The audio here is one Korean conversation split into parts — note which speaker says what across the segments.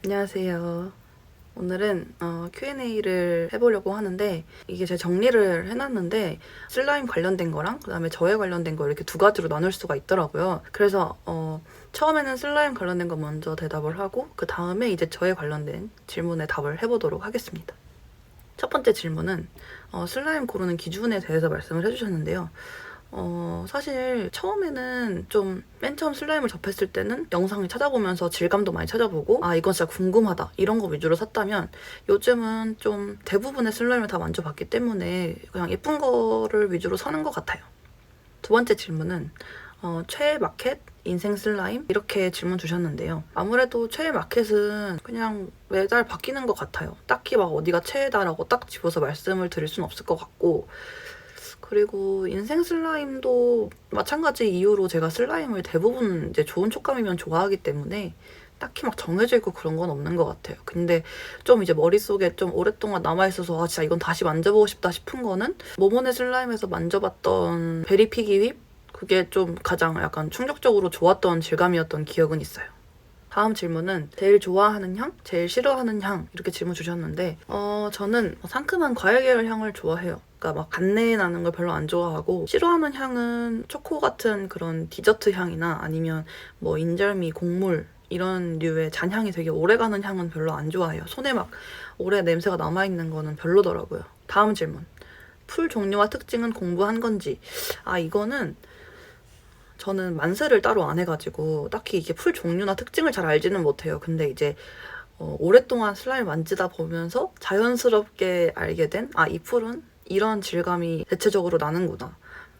Speaker 1: 안녕하세요. 오늘은 Q&A를 해보려고 하는데 이게 제가 정리를 해놨는데 슬라임 관련된 거랑 그다음에 저에 관련된 거 이렇게 두 가지로 나눌 수가 있더라고요. 그래서 처음에는 슬라임 관련된 거 먼저 대답을 하고 그 다음에 이제 저에 관련된 질문에 답을 해보도록 하겠습니다. 첫 번째 질문은 슬라임 고르는 기준에 대해서 말씀을 해주셨는데요. 사실 처음에는 좀 맨 처음 슬라임을 접했을 때는 영상을 찾아보면서 질감도 많이 찾아보고 아 이건 진짜 궁금하다 이런 거 위주로 샀다면 요즘은 좀 대부분의 슬라임을 다 만져봤기 때문에 그냥 예쁜 거를 위주로 사는 것 같아요. 두 번째 질문은 최애 마켓, 인생 슬라임 이렇게 질문 주셨는데요. 아무래도 최애 마켓은 그냥 매달 바뀌는 것 같아요. 딱히 막 어디가 최애다라고 딱 집어서 말씀을 드릴 순 없을 것 같고 그리고 인생 슬라임도 마찬가지 이유로 제가 슬라임을 대부분 이제 좋은 촉감이면 좋아하기 때문에 딱히 막 정해져 있고 그런 건 없는 것 같아요. 근데 좀 이제 머릿속에 좀 오랫동안 남아있어서 아 진짜 이건 다시 만져보고 싶다 싶은 거는 모모네 슬라임에서 만져봤던 베리피기 whip? 그게 좀 가장 약간 충격적으로 좋았던 질감이었던 기억은 있어요. 다음 질문은 제일 좋아하는 향, 제일 싫어하는 향 이렇게 질문 주셨는데 저는 상큼한 과일 계열 향을 좋아해요. 그러니까 막 간내 나는 걸 별로 안 좋아하고 싫어하는 향은 초코 같은 그런 디저트 향이나 아니면 뭐 인절미, 곡물 이런 류의 잔향이 되게 오래가는 향은 별로 안 좋아해요. 손에 막 오래 냄새가 남아있는 거는 별로더라고요. 다음 질문. 풀 종류와 특징은 공부한 건지. 이거는 저는 만세를 따로 안 해가지고 딱히 이게 풀 종류나 특징을 잘 알지는 못해요. 근데 이제 오랫동안 슬라임 만지다 보면서 자연스럽게 알게 된 이 풀은 이런 질감이 대체적으로 나는구나.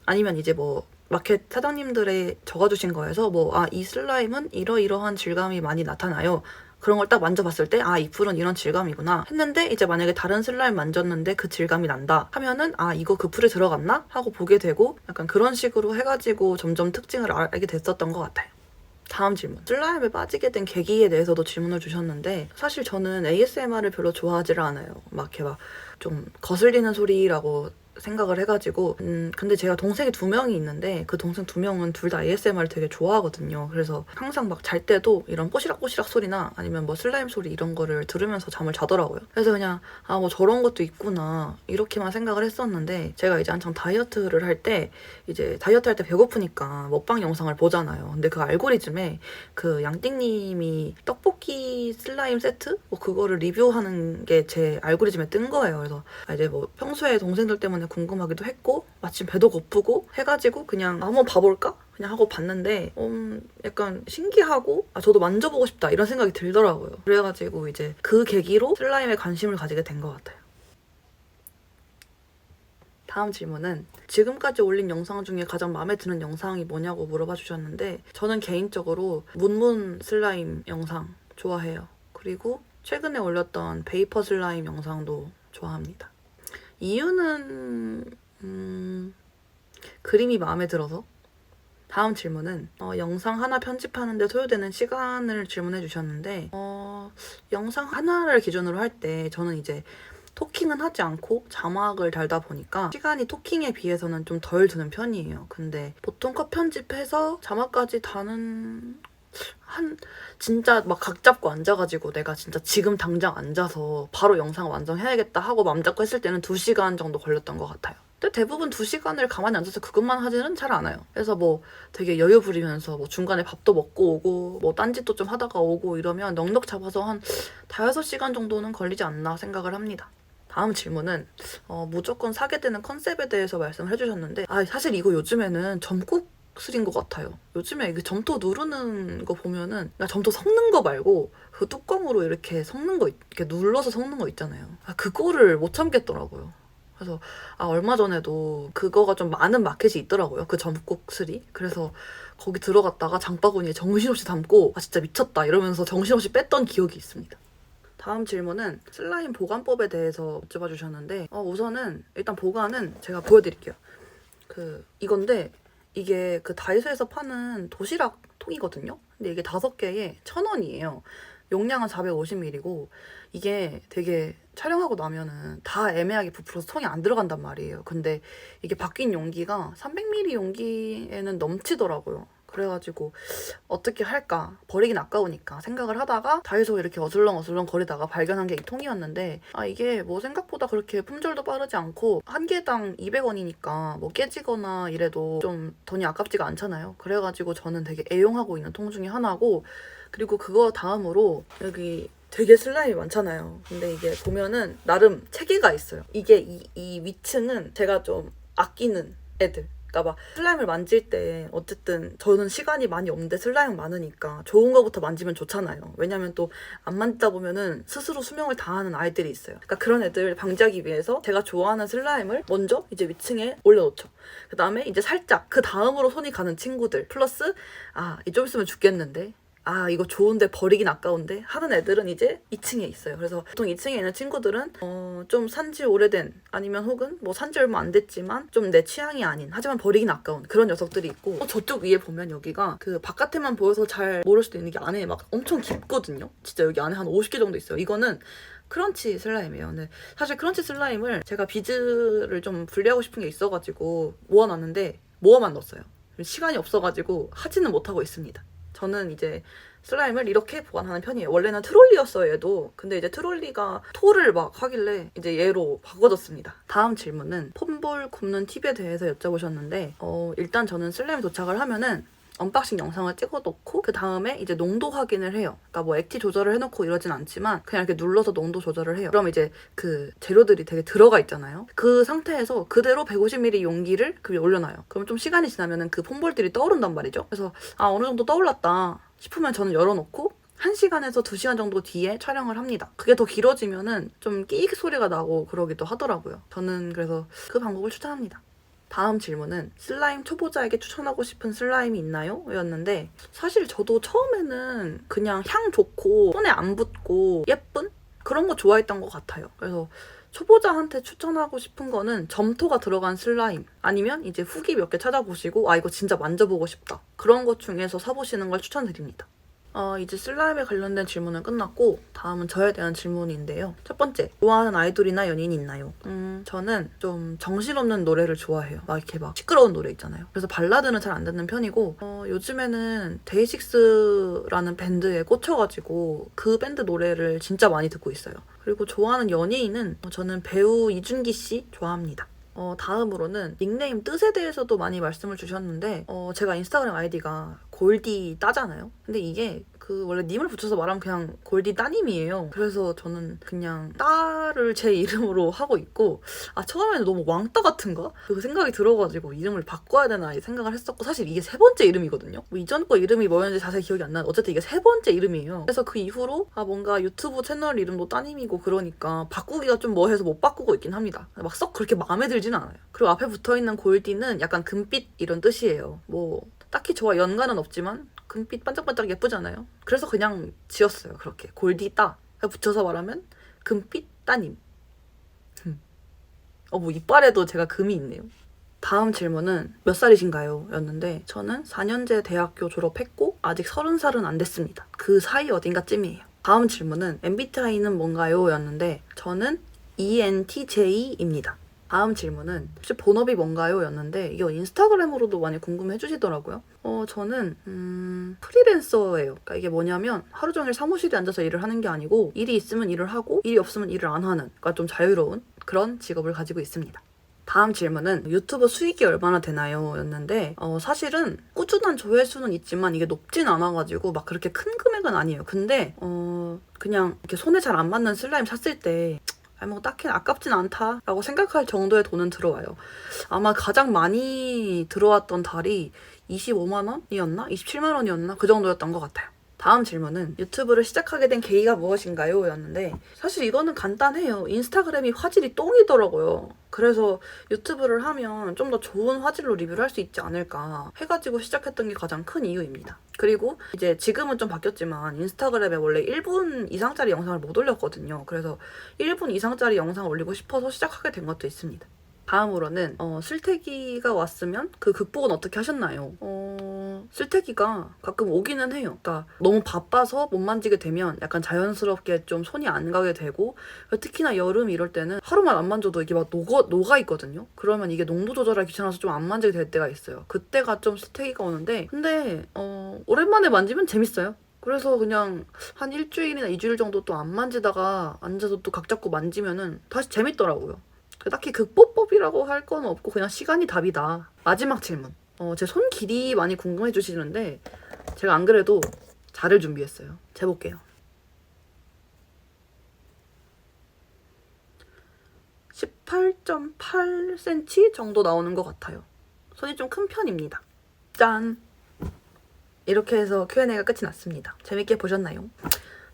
Speaker 1: 아니면 이제 뭐 마켓 사장님들의 적어주신 거에서 이 슬라임은 이러이러한 질감이 많이 나타나요. 그런 걸 딱 만져봤을 때 이 풀은 이런 질감이구나 했는데 이제 만약에 다른 슬라임 만졌는데 그 질감이 난다 하면은 이거 그 풀에 들어갔나? 하고 보게 되고 약간 그런 식으로 해가지고 점점 특징을 알게 됐었던 것 같아요. 다음 질문. 슬라임에 빠지게 된 계기에 대해서도 질문을 주셨는데 사실 저는 ASMR을 별로 좋아하지를 않아요. 막 이렇게 막 좀 거슬리는 소리라고 생각을 해가지고 근데 제가 동생이 2명이 있는데 그 동생 2명은 둘 다 ASMR을 되게 좋아하거든요. 그래서 항상 막 잘 때도 이런 뽀시락뽀시락 소리나 아니면 뭐 슬라임 소리 이런 거를 들으면서 잠을 자더라고요. 그래서 그냥 뭐 저런 것도 있구나 이렇게만 생각을 했었는데 제가 이제 한창 다이어트를 할 때 이제 다이어트 할 때 배고프니까 먹방 영상을 보잖아요. 근데 그 알고리즘에 그 양띵님이 떡볶이 슬라임 세트? 뭐 그거를 리뷰하는 게 제 알고리즘에 뜬 거예요. 그래서 이제 뭐 평소에 동생들 때문에 궁금하기도 했고 마침 배도 고프고 해가지고 그냥 한번 봐볼까? 그냥 하고 봤는데 약간 신기하고 저도 만져보고 싶다 이런 생각이 들더라고요. 그래가지고 이제 그 계기로 슬라임에 관심을 가지게 된 것 같아요. 다음 질문은 지금까지 올린 영상 중에 가장 마음에 드는 영상이 뭐냐고 물어봐 주셨는데 저는 개인적으로 문문 슬라임 영상 좋아해요. 그리고 최근에 올렸던 베이퍼 슬라임 영상도 좋아합니다. 이유는 그림이 마음에 들어서. 다음 질문은 영상 하나 편집하는데 소요되는 시간을 질문해 주셨는데 영상 하나를 기준으로 할 때 저는 이제 토킹은 하지 않고 자막을 달다 보니까 시간이 토킹에 비해서는 좀 덜 드는 편이에요. 근데 보통 컷 편집해서 자막까지 다는 진짜 막 각 잡고 앉아가지고 내가 진짜 지금 당장 앉아서 바로 영상 완성해야겠다 하고 맘 잡고 했을 때는 2시간 정도 걸렸던 것 같아요. 근데 대부분 2시간을 가만히 앉아서 그것만 하지는 잘 않아요. 그래서 뭐 되게 여유 부리면서 뭐 중간에 밥도 먹고 오고 뭐 딴짓도 좀 하다가 오고 이러면 넉넉 잡아서 한 5-6시간 정도는 걸리지 않나 생각을 합니다. 다음 질문은 무조건 사게 되는 컨셉에 대해서 말씀을 해주셨는데 사실 이거 요즘에는 점국 슬인 것 같아요. 요즘에 그 점토 누르는 거 보면은 그러니까 점토 섞는 거 말고 그 뚜껑으로 이렇게 섞는 거 이렇게 눌러서 섞는 거 있잖아요. 그거를 못 참겠더라고요. 그래서 얼마 전에도 그거가 좀 많은 마켓이 있더라고요. 그 점국슬이. 그래서 거기 들어갔다가 장바구니에 정신없이 담고 진짜 미쳤다 이러면서 정신없이 뺐던 기억이 있습니다. 다음 질문은 슬라임 보관법에 대해서 여쭤봐 주셨는데 우선은 일단 보관은 제가 보여드릴게요. 이건데 이게 그 다이소에서 파는 도시락 통이거든요. 근데 이게 5개에 1,000원이에요. 용량은 450ml고 이게 되게 촬영하고 나면은 다 애매하게 부풀어서 통이 안 들어간단 말이에요. 근데 이게 바뀐 용기가 300ml 용기에는 넘치더라고요. 그래가지고 어떻게 할까, 버리긴 아까우니까 생각을 하다가 다이소 이렇게 어슬렁어슬렁 거리다가 발견한 게 이 통이었는데, 이게 뭐 생각보다 그렇게 품절도 빠르지 않고 한 개당 200원이니까 뭐 깨지거나 이래도 좀 돈이 아깝지가 않잖아요. 그래가지고 저는 되게 애용하고 있는 통 중에 하나고, 그리고 그거 다음으로 여기 되게 슬라임이 많잖아요. 근데 이게 보면은 나름 체계가 있어요. 이게 이 위층은 제가 좀 아끼는 애들. 그러니까 막 슬라임을 만질 때 어쨌든 저는 시간이 많이 없는데 슬라임 많으니까 좋은 거부터 만지면 좋잖아요. 왜냐면 또 안 만지다 보면은 스스로 수명을 다하는 아이들이 있어요. 그러니까 그런 애들 방지하기 위해서 제가 좋아하는 슬라임을 먼저 이제 위층에 올려놓죠. 그 다음에 이제 살짝 그 다음으로 손이 가는 친구들 플러스 좀 있으면 죽겠는데, 이거 좋은데 버리긴 아까운데 하는 애들은 이제 2층에 있어요. 그래서 보통 2층에 있는 친구들은 좀 산지 오래된, 아니면 혹은 뭐 산지 얼마 안 됐지만 좀 내 취향이 아닌, 하지만 버리긴 아까운 그런 녀석들이 있고, 저쪽 위에 보면 여기가 그 바깥에만 보여서 잘 모를 수도 있는 게 안에 막 엄청 깊거든요. 진짜 여기 안에 한 50개 정도 있어요. 이거는 크런치 슬라임이에요. 근데 사실 크런치 슬라임을 제가 비즈를 좀 분리하고 싶은 게 있어가지고 모아놨는데 모아만 넣었어요. 시간이 없어가지고 하지는 못하고 있습니다. 저는 이제 슬라임을 이렇게 보관하는 편이에요. 원래는 트롤리였어요, 얘도. 근데 이제 트롤리가 토를 막 하길래 이제 얘로 바꿔줬습니다. 다음 질문은 폼볼 굽는 팁에 대해서 여쭤보셨는데, 일단 저는 슬라임 도착을 하면은 언박싱 영상을 찍어놓고 그 다음에 이제 농도 확인을 해요. 그러니까 뭐 액티 조절을 해놓고 이러진 않지만 그냥 이렇게 눌러서 농도 조절을 해요. 그럼 이제 그 재료들이 되게 들어가 있잖아요. 그 상태에서 그대로 150ml 용기를 그 위에 올려놔요. 그럼 좀 시간이 지나면은 그 폼볼들이 떠오른단 말이죠. 그래서 어느 정도 떠올랐다 싶으면 저는 열어놓고 1시간에서 2시간 정도 뒤에 촬영을 합니다. 그게 더 길어지면은 좀 끼익 소리가 나고 그러기도 하더라고요. 저는 그래서 그 방법을 추천합니다. 다음 질문은 슬라임 초보자에게 추천하고 싶은 슬라임이 있나요? 였는데, 사실 저도 처음에는 그냥 향 좋고 손에 안 붙고 예쁜? 그런 거 좋아했던 것 같아요. 그래서 초보자한테 추천하고 싶은 거는 점토가 들어간 슬라임, 아니면 이제 후기 몇 개 찾아보시고 이거 진짜 만져보고 싶다, 그런 것 중에서 사보시는 걸 추천드립니다. 이제 슬라임에 관련된 질문은 끝났고 다음은 저에 대한 질문인데요. 첫 번째, 좋아하는 아이돌이나 연인이 있나요? 저는 좀 정신없는 노래를 좋아해요. 막 이렇게 막 시끄러운 노래 있잖아요. 그래서 발라드는 잘 안 듣는 편이고, 요즘에는 데이식스라는 밴드에 꽂혀가지고 그 밴드 노래를 진짜 많이 듣고 있어요. 그리고 좋아하는 연예인은 저는 배우 이준기 씨 좋아합니다. 다음으로는 닉네임 뜻에 대해서도 많이 말씀을 주셨는데, 제가 인스타그램 아이디가 골디 따잖아요. 근데 이게 원래 님을 붙여서 말하면 그냥 골디 따님이에요. 그래서 저는 그냥 따를 제 이름으로 하고 있고, 처음에는 너무 왕따 같은가? 그 생각이 들어가지고 이름을 바꿔야 되나 생각을 했었고, 사실 이게 3번째 이름이거든요. 뭐 이전 거 이름이 뭐였는지 자세히 기억이 안 나는데 어쨌든 이게 3번째 이름이에요. 그래서 그 이후로 뭔가 유튜브 채널 이름도 따님이고 그러니까 바꾸기가 좀 뭐해서 못 바꾸고 있긴 합니다. 막 썩 그렇게 마음에 들지는 않아요. 그리고 앞에 붙어있는 골디는 약간 금빛 이런 뜻이에요. 뭐 딱히 저와 연관은 없지만 금빛 반짝반짝 예쁘잖아요. 그래서 그냥 지었어요. 그렇게 골디 따 붙여서 말하면 금빛 따님. 뭐 이빨에도 제가 금이 있네요. 다음 질문은 몇 살이신가요? 였는데, 저는 4년제 대학교 졸업했고 아직 30살은 안 됐습니다. 그 사이 어딘가쯤이에요. 다음 질문은 MBTI는 뭔가요? 였는데, 저는 ENTJ입니다. 다음 질문은 혹시 본업이 뭔가요? 였는데, 이거 인스타그램으로도 많이 궁금해 주시더라고요. 저는 프리랜서예요. 그러니까 이게 뭐냐면 하루 종일 사무실에 앉아서 일을 하는 게 아니고, 일이 있으면 일을 하고 일이 없으면 일을 안 하는, 그러니까 좀 자유로운 그런 직업을 가지고 있습니다. 다음 질문은 유튜브 수익이 얼마나 되나요? 였는데, 사실은 꾸준한 조회수는 있지만 이게 높진 않아가지고 막 그렇게 큰 금액은 아니에요. 근데 그냥 이렇게 손에 잘 안 맞는 슬라임 샀을 때 뭐 딱히 아깝진 않다라고 생각할 정도의 돈은 들어와요. 아마 가장 많이 들어왔던 달이 25만 원이었나? 27만 원이었나? 그 정도였던 것 같아요. 다음 질문은 유튜브를 시작하게 된 계기가 무엇인가요? 였는데, 사실 이거는 간단해요. 인스타그램이 화질이 똥이더라고요. 그래서 유튜브를 하면 좀 더 좋은 화질로 리뷰를 할 수 있지 않을까 해가지고 시작했던 게 가장 큰 이유입니다. 그리고 이제 지금은 좀 바뀌었지만 인스타그램에 원래 1분 이상짜리 영상을 못 올렸거든요. 그래서 1분 이상짜리 영상을 올리고 싶어서 시작하게 된 것도 있습니다. 다음으로는 슬태기가 왔으면 그 극복은 어떻게 하셨나요? 쓸데기가 가끔 오기는 해요. 그러니까 너무 바빠서 못 만지게 되면 약간 자연스럽게 좀 손이 안 가게 되고, 특히나 여름 이럴 때는 하루만 안 만져도 이게 막 녹아 있거든요. 그러면 이게 농도 조절하기 귀찮아서 좀 안 만지게 될 때가 있어요. 그때가 좀 쓸데기가 오는데, 근데 오랜만에 만지면 재밌어요. 그래서 그냥 한 일주일이나 2주일 정도 또 안 만지다가 앉아서 또 각 잡고 만지면은 다시 재밌더라고요. 딱히 극보법이라고 할 건 없고 그냥 시간이 답이다. 마지막 질문. 제 손 길이 많이 궁금해 주시는데 제가 안 그래도 자를 준비했어요. 재볼게요. 18.8cm 정도 나오는 것 같아요. 손이 좀 큰 편입니다. 짠! 이렇게 해서 Q&A가 끝이 났습니다. 재밌게 보셨나요?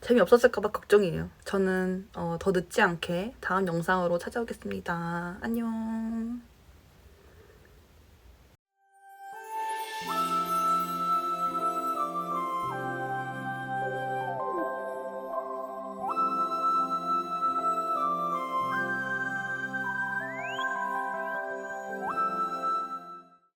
Speaker 1: 재미없었을까봐 걱정이에요. 저는 더 늦지 않게 다음 영상으로 찾아오겠습니다. 안녕.